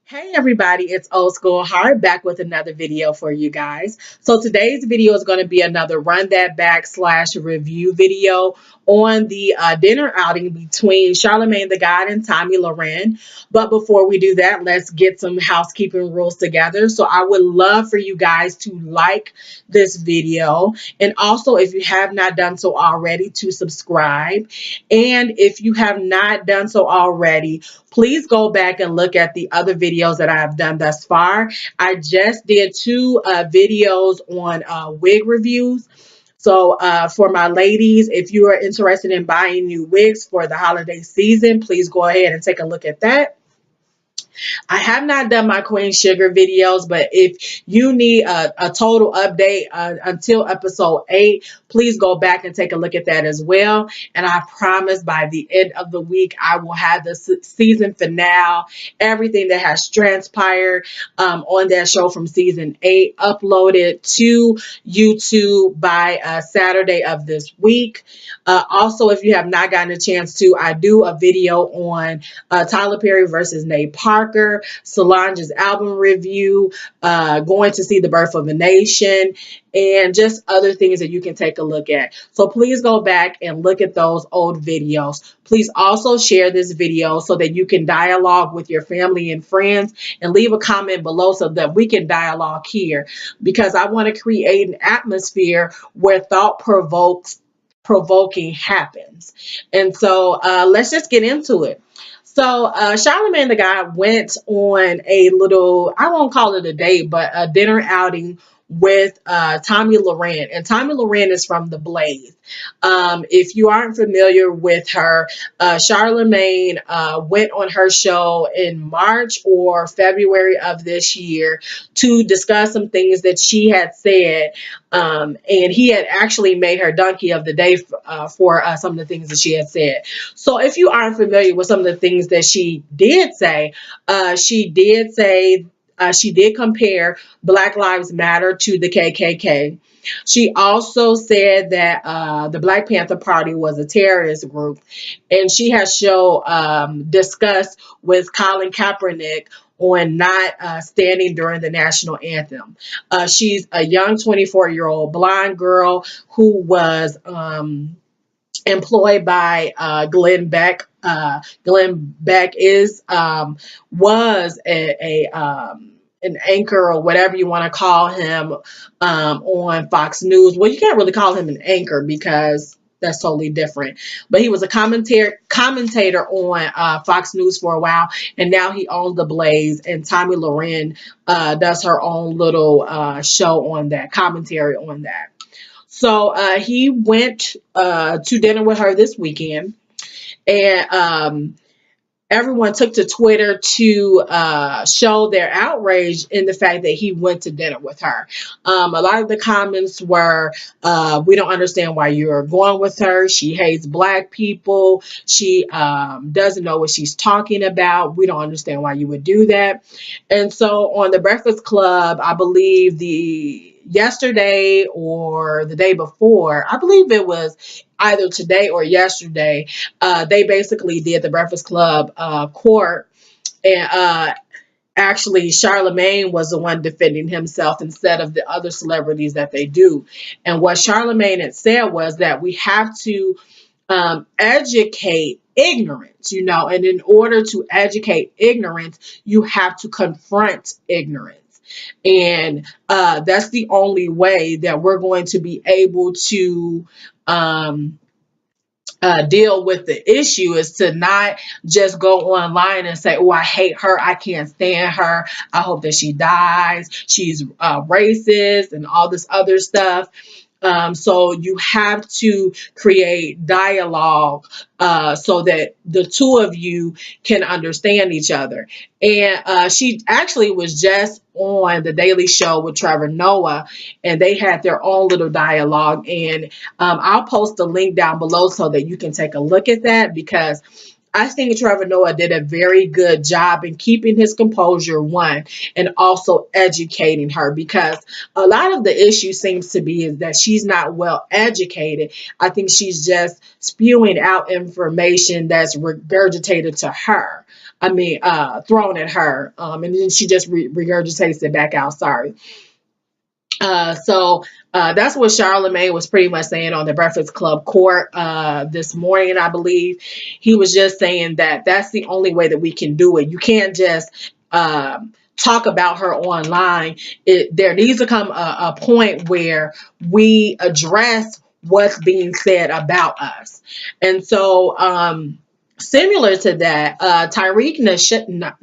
Hey everybody, it's Old School Heart back with another video for you guys. So today's video is going to be another run that back slash review video on the dinner outing between Charlamagne the God and Tomi Lahren. But before we do that, let's get some housekeeping rules together. So I would love for you guys to like this video, and also if you have not done so already, to subscribe. And if you have not done so already, please go back and look at the other videos that I have done thus far. I just did two videos on wig reviews. So for my ladies, if you are interested in buying new wigs for the holiday season, please go ahead and take a look at that. I have not done my Queen Sugar videos, but if you need a total update until episode 8, please go back and take a look at that as well. And I promise by the end of the week, I will have the season finale, everything that has transpired on that show from season 8 uploaded to YouTube by Saturday of this week. Also, if you have not gotten a chance to, I do a video on Tyler Perry versus Nate Parker, Solange's album review, going to see The Birth of a Nation, and just other things that you can take a look at. So please go back and look at those old videos. Please also share this video so that you can dialogue with your family and friends, and leave a comment below so that we can dialogue here, because I want to create an atmosphere where thought provoking happens. And so let's just get into it. So Charlamagne the God went on a little, I won't call it a date, but a dinner outing with Tomi Lahren. And Tomi Lahren is from The Blaze. If you aren't familiar with her, Charlamagne went on her show in March or February of this year to discuss some things that she had said. And he had actually made her donkey of the day for some of the things that she had said. So if you aren't familiar with some of the things that she did say, she did compare Black Lives Matter to the KKK. She also said that the Black Panther Party was a terrorist group, and she has discussed with Colin Kaepernick on not standing during the national anthem. She's a young 24-year-old blonde girl who was employed by Glenn Beck. Glenn Beck was an anchor, or whatever you want to call him, on Fox News. Well, you can't really call him an anchor because that's totally different. But he was a commentator on Fox News for a while, and now he owns The Blaze. And Tomi Lahren does her own little show on that, commentary on that. So he went to dinner with her this weekend, and everyone took to Twitter to show their outrage in the fact that he went to dinner with her. A lot of the comments were, we don't understand why you're going with her. She hates Black people. She doesn't know what she's talking about. We don't understand why you would do that. And so on the Breakfast Club, I believe yesterday or the day before, I believe it was either today or yesterday, they basically did the Breakfast Club court, and actually Charlamagne was the one defending himself instead of the other celebrities that they do. And what Charlamagne had said was that we have to educate ignorance, and in order to educate ignorance, you have to confront ignorance. And that's the only way that we're going to be able to deal with the issue, is to not just go online and say, oh, I hate her, I can't stand her, I hope that she dies, she's racist, and all this other stuff. So you have to create dialogue so that the two of you can understand each other. And she actually was just on the Daily Show with Trevor Noah, and they had their own little dialogue. And I'll post the link down below so that you can take a look at that, because I think Trevor Noah did a very good job in keeping his composure, one, and also educating her, because a lot of the issue seems to be is that she's not well educated. I think she's just spewing out information that's regurgitated to her. thrown at her. And then she just regurgitates it back out. Sorry. That's what Charlamagne was pretty much saying on the Breakfast Club court this morning, I believe. He was just saying that that's the only way that we can do it. You can't just talk about her online. There needs to come a point where we address what's being said about us. And so, similar to that, Tariq Nasheed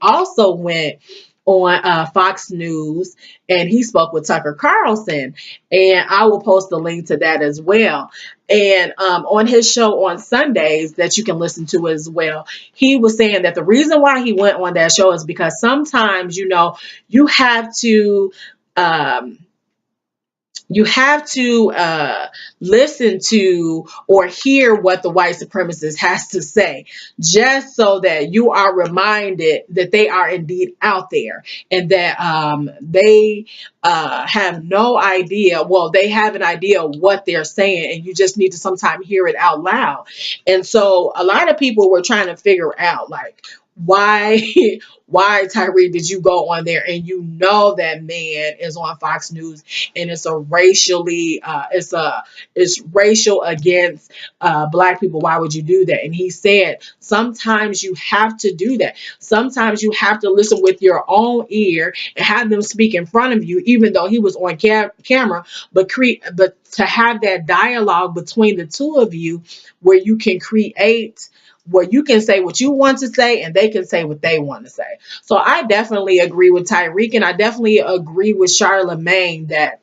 also went on Fox News, and he spoke with Tucker Carlson, and I will post the link to that as well. And on his show on Sundays that you can listen to as well, he was saying that the reason why he went on that show is because sometimes, you have to um, listen to or hear what the white supremacist has to say, just so that you are reminded that they are indeed out there, and that they have no idea. Well, they have an idea of what they're saying, and you just need to sometimes hear it out loud. And so a lot of people were trying to figure out, like, why why, Tyree, did you go on there, and that man is on Fox News, and it's it's racial against black people. Why would you do that? And he said, sometimes you have to do that. Sometimes you have to listen with your own ear and have them speak in front of you, even though he was on camera, but to have that dialogue between the two of you, where you can create, where you can say what you want to say and they can say what they want to say. So I definitely agree with Tyreek, and I definitely agree with Charlamagne that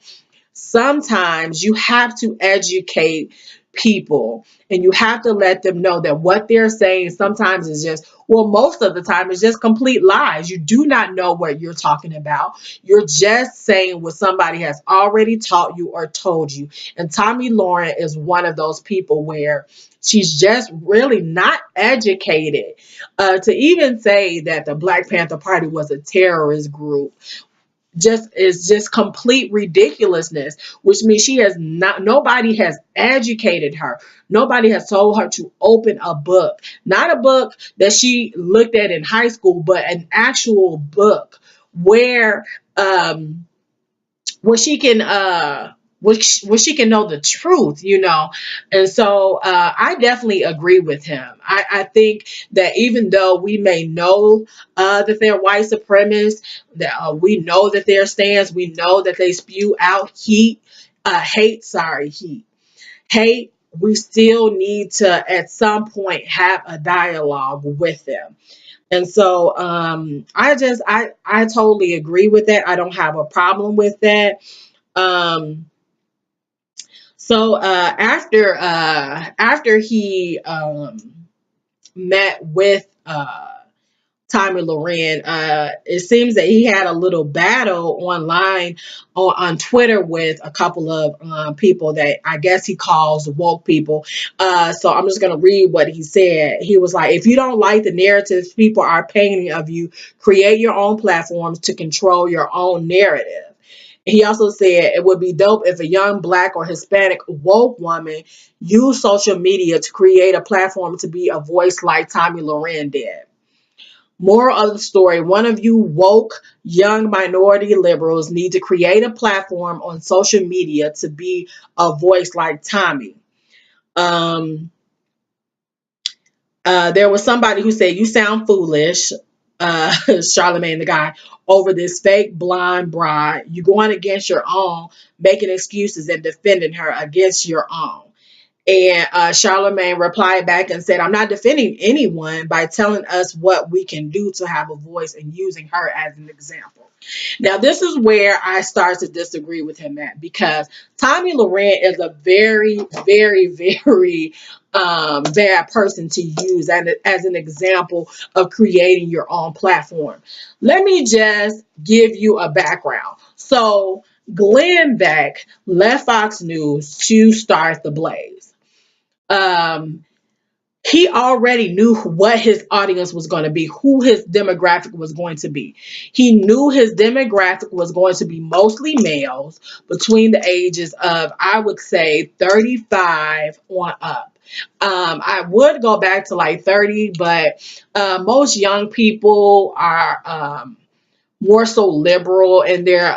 sometimes you have to educate people, and you have to let them know that what they're saying sometimes is just, well, most of the time it's just complete lies. You do not know what you're talking about. You're just saying what somebody has already taught you or told you. And Tomi Lahren is one of those people where she's just really not educated to even say that the Black Panther Party was a terrorist group. Just complete ridiculousness, which means nobody has educated her. Nobody has told her to open a book, not a book that she looked at in high school, but an actual book where where she can where she can know the truth. And so I definitely agree with him. I think that even though we may know that they're white supremacists, that we know that their stance, we know that they spew out hate, we still need to at some point have a dialogue with them. And so I totally agree with that. I don't have a problem with that. Um, after he met with Tomi Lahren, it seems that he had a little battle online on Twitter with a couple of people that I guess he calls woke people. So I'm just going to read what he said. He was like, if you don't like the narratives people are painting of you, create your own platforms to control your own narrative. He also said it would be dope if a young Black or Hispanic woke woman used social media to create a platform to be a voice like Tomi Lahren did. Moral of the story, one of you woke young minority liberals need to create a platform on social media to be a voice like Tomi. There was somebody who said, you sound foolish, Charlamagne the God, over this fake blonde bride. You going against your own, making excuses and defending her against your own. And Charlamagne replied back and said, I'm not defending anyone by telling us what we can do to have a voice and using her as an example. Now, this is where I start to disagree with him at, because Tomi Lahren is a very, very, very bad person to use as an example of creating your own platform. Let me just give you a background. So Glenn Beck left Fox News to start The Blaze. He already knew what his audience was going to be, who his demographic was going to be. He knew his demographic was going to be mostly males between the ages of, I would say, 35 on up. I would go back to like 30, but most young people are more so liberal in their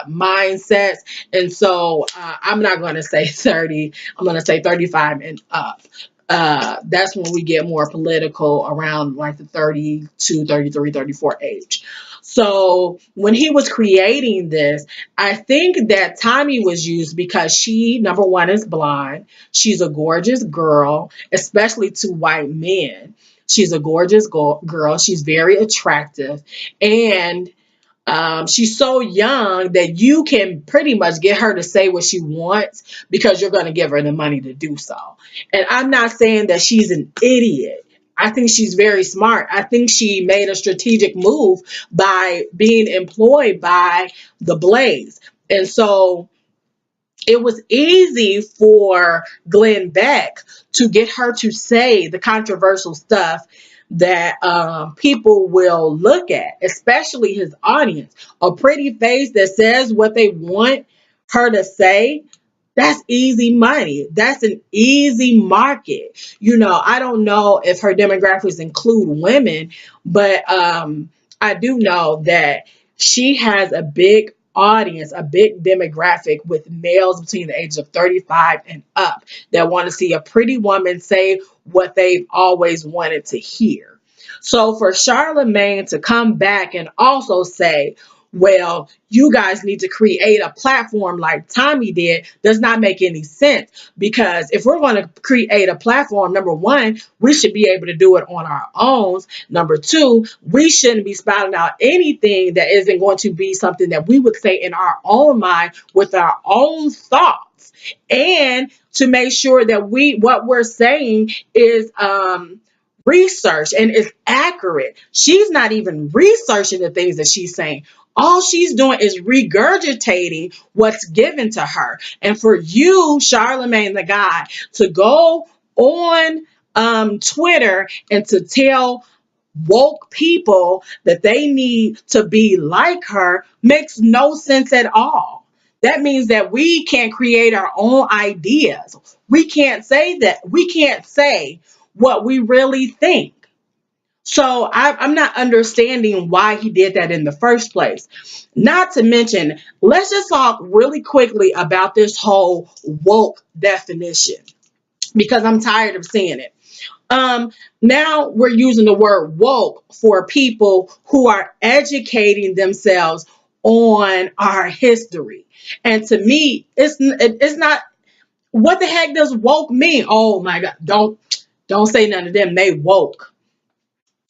mindsets. And so I'm not going to say 30. I'm going to say 35 and up. That's when we get more political, around like the 32, 33, 34 age. So when he was creating this, I think that Tomi was used because she, number one, is blind. She's a gorgeous girl, especially to white men. She's a gorgeous girl. She's very attractive. And she's so young that you can pretty much get her to say what she wants because you're going to give her the money to do so. And I'm not saying that she's an idiot. I think she's very smart. I think she made a strategic move by being employed by the Blaze. And so it was easy for Glenn Beck to get her to say the controversial stuff that people will look at, especially his audience. A pretty face that says what they want her to say, that's easy money. That's an easy market. I don't know if her demographics include women, but I do know that she has a big audience, a big demographic with males between the ages of 35 and up that want to see a pretty woman say what they've always wanted to hear. So for Charlamagne to come back and also say, well, you guys need to create a platform like Tomi did, does not make any sense. Because if we're going to create a platform, number one, we should be able to do it on our own. Number two, we shouldn't be spouting out anything that isn't going to be something that we would say in our own mind with our own thoughts. And to make sure that what we're saying is research and is accurate. She's not even researching the things that she's saying. All she's doing is regurgitating what's given to her. And for you, Charlamagne the God, to go on Twitter and to tell woke people that they need to be like her makes no sense at all. That means that we can't create our own ideas. We can't say that. We can't say what we really think. So I'm not understanding why he did that in the first place. Not to mention, let's just talk really quickly about this whole woke definition because I'm tired of seeing it. Now we're using the word woke for people who are educating themselves on our history. And to me, it's not. What the heck does woke mean? Oh my God! Don't say none of them. They woke.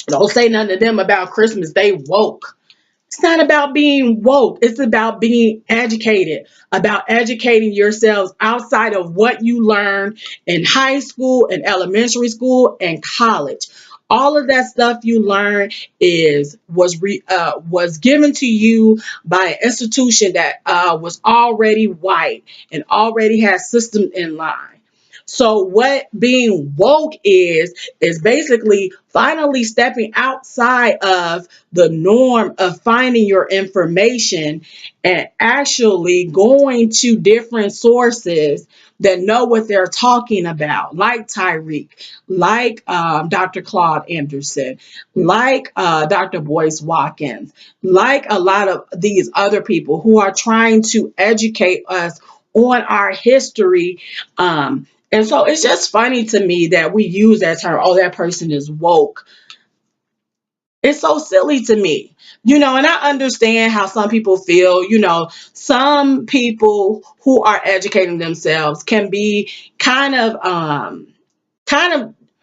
Don't say nothing to them about Christmas. They woke. It's not about being woke. It's about being educated, about educating yourselves outside of what you learned in high school and elementary school and college. All of that stuff you learned was given to you by an institution that was already white and already had systems in line. So what being woke is basically finally stepping outside of the norm of finding your information and actually going to different sources that know what they're talking about, like Tyreek, like Dr. Claude Anderson, like Dr. Boyce Watkins, like a lot of these other people who are trying to educate us on our history. And so it's just funny to me that we use that term, oh, that person is woke. It's so silly to me, and I understand how some people feel, some people who are educating themselves can be kind of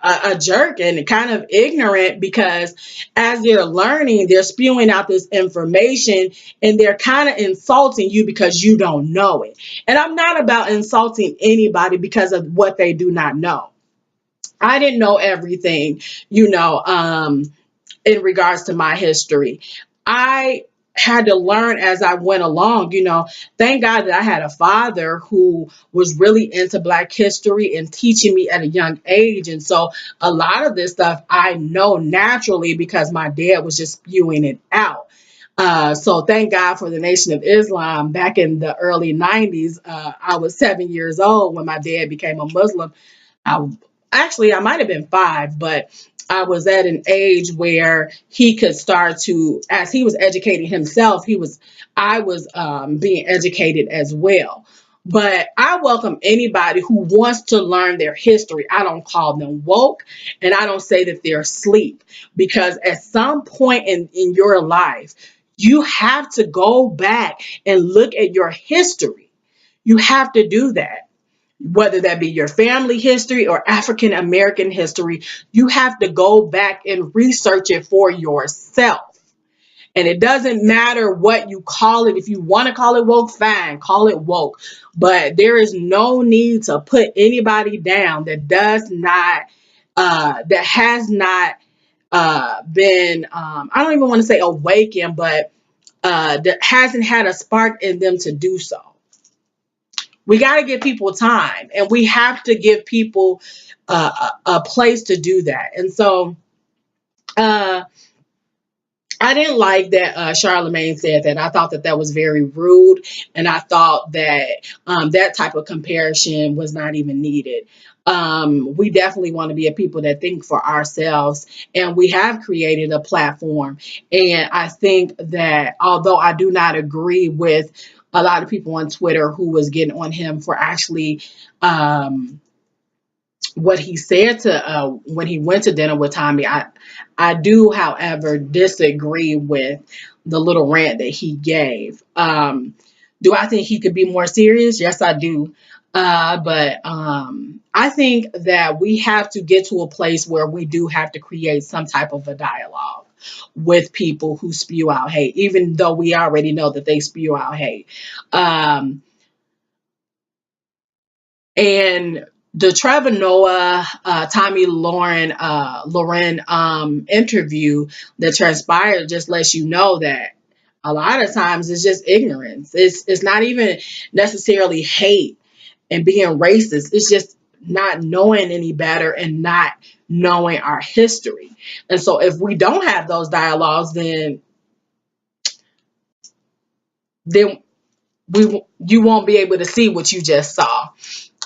a jerk and kind of ignorant because as they're learning, they're spewing out this information and they're kind of insulting you because you don't know it. And I'm not about insulting anybody because of what they do not know. I didn't know everything, in regards to my history. I had to learn as I went along, thank God that I had a father who was really into Black history and teaching me at a young age. And so a lot of this stuff I know naturally because my dad was just spewing it out. So thank God for the Nation of Islam. Back in the early 90s, I was 7 years old when my dad became a Muslim. I actually, I might have been 5, but I was at an age where he could start to, as he was educating himself, I was being educated as well. But I welcome anybody who wants to learn their history. I don't call them woke, and I don't say that they're asleep, because at some point in your life, you have to go back and look at your history. You have to do that, whether that be your family history or African American history. You have to go back and research it for yourself. And it doesn't matter what you call it. If you want to call it woke, fine, call it woke. But there is no need to put anybody down that does not, that has not been, I don't even want to say awakened, but that hasn't had a spark in them to do so. We got to give people time, and we have to give people a place to do that. And so uh, I didn't like that Charlamagne said that. I thought that that was very rude, and I thought that that type of comparison was not even needed. We definitely want to be a people that think for ourselves, and we have created a platform. And I think that although I do not agree with a lot of people on Twitter who was getting on him for actually what he said to when he went to dinner with Tomi, I do, however, disagree with the little rant that he gave. Do I think he could be more serious? Yes, I do. But I think that we have to get to a place where we do have to create some type of a dialogue with people who spew out hate, even though we already know that they spew out hate. Um, and the Trevor Noah, Tomi Lahren interview that transpired just lets you know that a lot of times it's just ignorance. It's not even necessarily hate and being racist. It's just not knowing any better and not knowing our history. And so if we don't have those dialogues, then you won't be able to see what you just saw.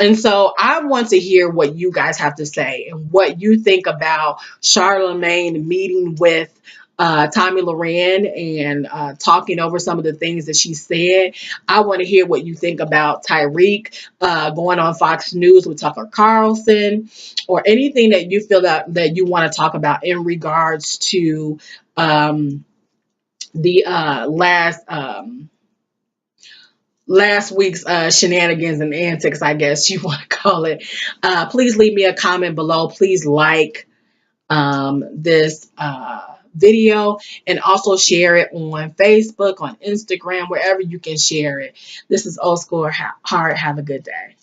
And so I want to hear what you guys have to say and what you think about Charlamagne meeting with Tomi Lahren and talking over some of the things that she said. I want to hear what you think about Tyreek going on Fox News with Tucker Carlson, or anything that you feel that you want to talk about in regards to the last week's shenanigans and antics, I guess you want to call it. Please leave me a comment below. Please like this video, and also share it on Facebook, on Instagram, wherever you can share it. This is Old School Heart. Have a good day.